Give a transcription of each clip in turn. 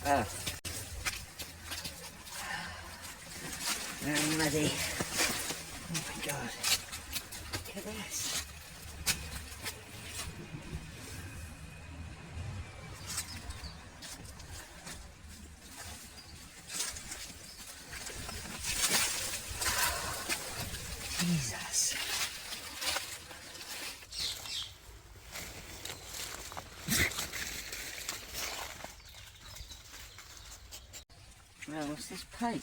Oh. Very muddy. Oh my god. Look at this. Jesus. Well, what's this pipe?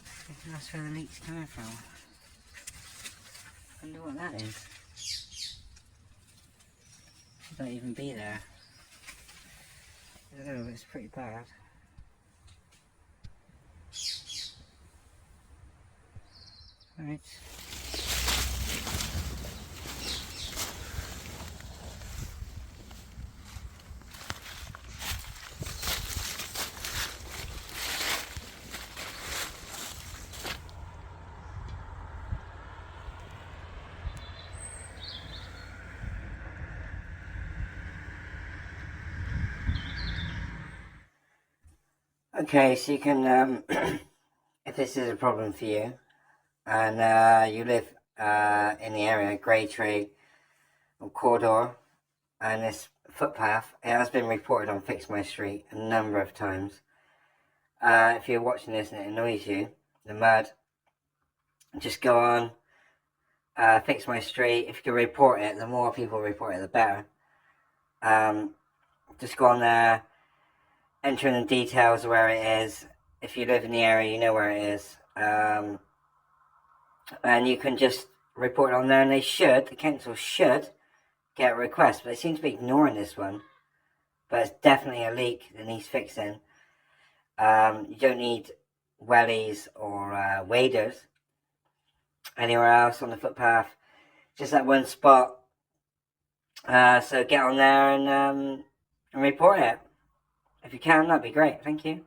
I think that's where the leak's coming from. I wonder what that is. Should not even be there. I don't know, but it's pretty bad. Right. Okay, so you can, if this is a problem for you, and you live in the area, Grey Tree or Cawdor, and this footpath, it has been reported on Fix My Street a number of times. If you're watching this and it annoys you, the mud, just go on Fix My Street. If you can report it, the more people report it, the better. Just go on there, enter in the details of where it is. If you live in the area, you know where it is. And you can just report it on there, and the council should get a request, but they seem to be ignoring this one. But it's definitely a leak that needs fixing. You don't need wellies or waders anywhere else on the footpath, just that one spot. So get on there and report it. If you can, that'd be great. Thank you.